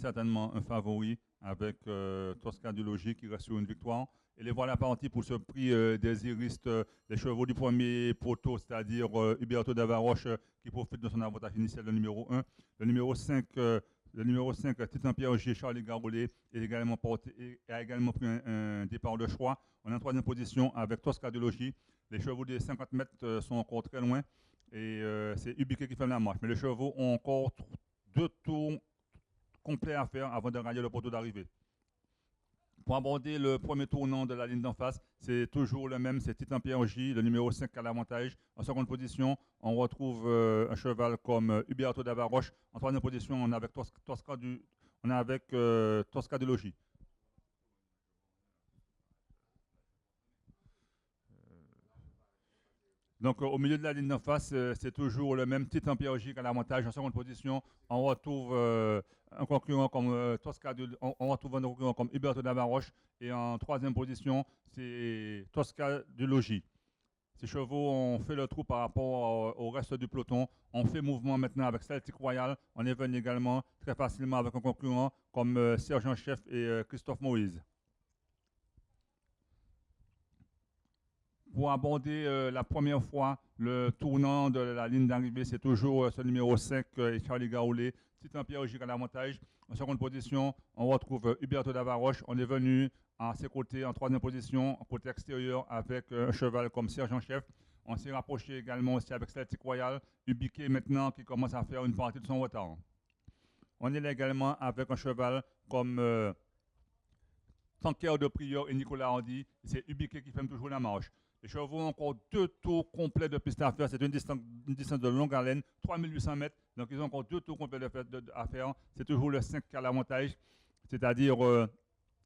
certainement un favori avec Tosca du Logis qui reste sur une victoire. Et les voilà partis pour ce prix des iristes, les chevaux du premier poteau, c'est-à-dire Huberto Davaroche qui profite de son avantage initial, le numéro 1. Le numéro 5, Titan Pierre-G, Charlie Garoulet, a également pris un départ de choix. On est en troisième position avec Tosca du Logis. Les chevaux des 50 mètres sont encore très loin. Et c'est Ubiquet qui fait la marche. Mais les chevaux ont encore 2 tours complets à faire avant de gagner le poteau d'arrivée. Pour aborder le premier tournant de la ligne d'en face, c'est toujours le même, c'est Titan Pierre-J, le numéro 5 qui a l'avantage. En seconde position, on retrouve un cheval comme Huberto Davaroche. En troisième position, on est avec Tosca de Logis. Donc au milieu de la ligne d'en face, c'est toujours le même Titan Pierre-J qui a l'avantage. En seconde position, on retrouve un concurrent comme on retrouve un concurrent comme Huberto Davaroche. Et en troisième position, c'est Tosca du Logis. Ces chevaux ont fait le trou par rapport au reste du peloton. On fait mouvement maintenant avec Celtic Royal. On est venu également très facilement avec un concurrent comme Sergent Chef et Christophe Moïse. Pour aborder la première fois le tournant de la ligne d'arrivée, c'est toujours ce numéro 5, Charlie Garoulet, Titan Pierre-J à l'avantage. En seconde position, on retrouve Huberto Davaroche. On est venu à ses côtés en troisième position, côté extérieur, avec un cheval comme Sergent Chef. On s'est rapproché également aussi avec Celtic Royal, Ubiquet maintenant qui commence à faire une partie de son retard. On est là également avec un cheval comme Tanker de Prieur et Nicolas Hardy. C'est Ubiquet qui fait toujours la marche. Les chevaux ont encore 2 tours complets de piste à faire. C'est une distance de longue haleine, 3800 mètres. Donc, ils ont encore 2 tours complets à faire. C'est toujours le 5 qui a l'avantage, c'est-à-dire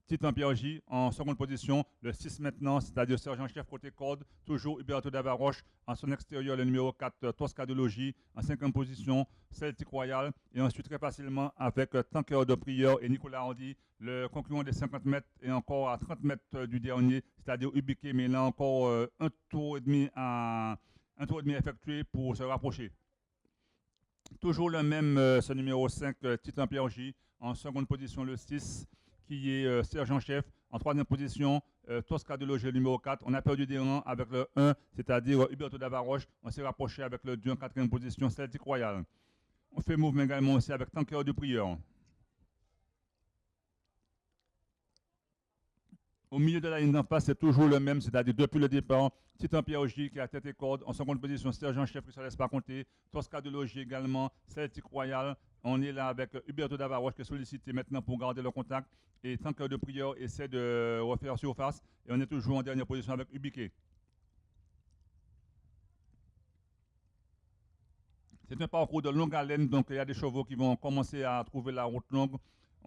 Titan Pierre-J en seconde position. Le 6 maintenant, c'est-à-dire Sergent Chef côté corde. Toujours Huberto Davaroche en son extérieur, le numéro 4, Tosca de Logis. En cinquième position, Celtic Royal. Et ensuite, très facilement, avec Tanker de Prieur et Nicolas Hardy, le concurrent des 50 mètres et encore à 30 mètres du dernier, c'est-à-dire Ubiquet, mais là encore un tour et demi effectué pour se rapprocher. Toujours le même, ce numéro 5, Titan Pierre-J, en seconde position le 6, qui est Sergent Chef. En troisième position, Tosca de Logis, le numéro 4. On a perdu des rangs avec le 1, c'est-à-dire Huberto Davaroche. On s'est rapproché avec le 2 en quatrième position, Celtic Royal. On fait mouvement également aussi avec Tanker de Prieur. Au milieu de la ligne d'en face, c'est toujours le même, c'est-à-dire depuis le départ, Titan Pierre-J qui a tête et corde. En seconde position, Sergent Chef qui ne se laisse pas compter. Tosca de Logis également, Celtic Royal. On est là avec Huberto Davaroche qui est sollicité maintenant pour garder le contact. Et Tanker de Prieur essaie de refaire surface. Et on est toujours en dernière position avec Ubiquet. C'est un parcours de longue haleine, donc il y a des chevaux qui vont commencer à trouver la route longue.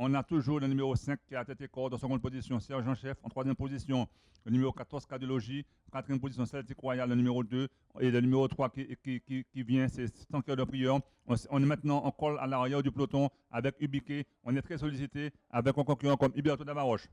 On a toujours le numéro 5 qui a tête et corde en seconde position, Sergent Chef. En troisième position, le numéro 14, Tosca de Logis. En quatrième position, Celtic Royal, le numéro 2. Et le numéro 3 qui vient, c'est Tanker de Prieur. On est maintenant en col à l'arrière du peloton avec Ubiquet. On est très sollicité avec un concurrent comme Huberto Davaroche.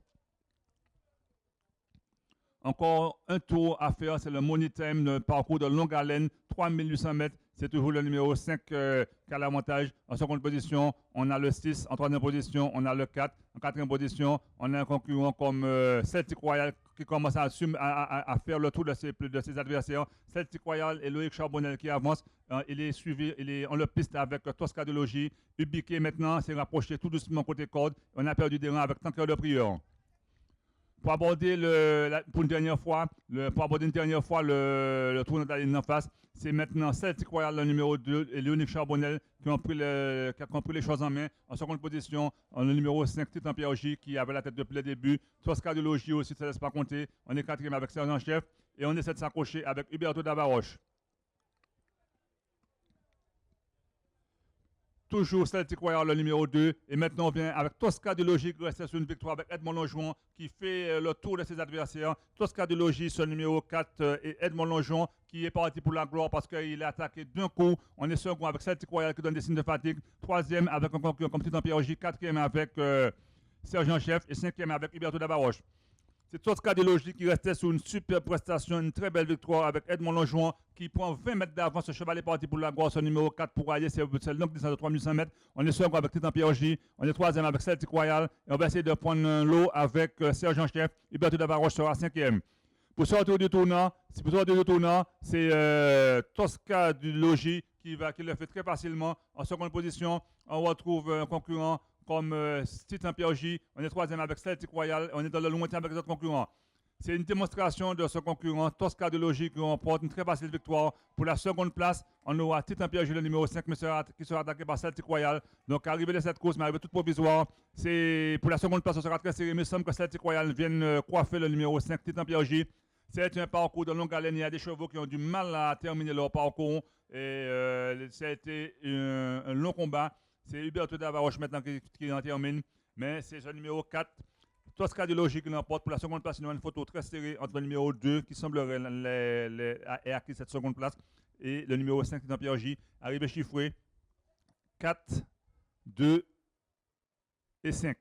Encore un tour à faire, c'est le Money Time, le parcours de longue haleine, 3800 mètres. C'est toujours le numéro 5 qui a l'avantage. En seconde position, on a le 6. En troisième position, on a le 4. En quatrième position, on a un concurrent comme Celtic Royal qui commence à faire le tour de ses adversaires. Celtic Royal et Loïc Charbonnel qui avance. Il est suivi, on le piste avec Tosca de Logis. Ubiquet maintenant s'est rapproché tout doucement côté corde. On a perdu des rangs avec Tanker de Prieur. Pour aborder une dernière fois le tournoi de la ligne en face, c'est maintenant Celtic Royal, le numéro 2, et Léonique Charbonnel qui ont pris les choses en main. En seconde position, le numéro 5, Titan Pierre-J, qui avait la tête depuis le début. Tosca de Logis aussi, ça ne laisse pas compter. On est quatrième avec Sergent Chef et on essaie de s'accrocher avec Huberto Davaroche. Toujours Celtic Royal, le numéro 2. Et maintenant, on vient avec Tosca de Logis qui reste sur une victoire avec Edmond Longeon qui fait le tour de ses adversaires. Tosca de Logis, le numéro 4, et Edmond Longeon qui est parti pour la gloire parce qu'il est attaqué d'un coup. On est second avec Celtic Royal qui donne des signes de fatigue. Troisième avec un concurrent comme Titan Pierre-J. Quatrième avec Sergent Chef. Et cinquième avec Huberto Davaroche. C'est Tosca de Logique qui restait sur une super prestation, une très belle victoire avec Edmond Longeon qui prend 20 mètres d'avance. Ce cheval est parti pour la grosse numéro 4 pour aller. C'est le long distance de 3100 mètres. On est second avec Titan Pierre J. On est troisième avec Celtic Royal. Et on va essayer de prendre un lot avec Sergent Chef. Huberto Davaroche sera cinquième. Pour sortir du tournant, c'est Tosca du Logis qui le fait très facilement. En seconde position, on retrouve un concurrent comme Titan Pierre J. On est troisième avec Celtic Royal. On est dans le lointain avec les autres concurrents. C'est une démonstration de ce concurrent, Tosca de Logique, qui remporte une très facile victoire. Pour la seconde place, on aura Titan Pierre J, le numéro 5, qui sera attaqué par Celtic Royal. Donc, arrivé de cette course, mais arrivé toute provisoire, pour la seconde place, ce sera très serré. Mais il semble que Celtic Royal vienne coiffer le numéro 5, Titan Pierre J. C'est un parcours de longue haleine. Il y a des chevaux qui ont du mal à terminer leur parcours. Et ça a été un long combat. C'est Huberto Davaroche maintenant qui en termine. Mais c'est ce numéro 4. Tosca de Logique qui l'emporte pour la seconde place. Il y a une photo très serrée entre le numéro 2 qui semblerait avoir acquis cette seconde place et le numéro 5 Titan Pierre J. Arrivé chiffré 4, 2 et 5.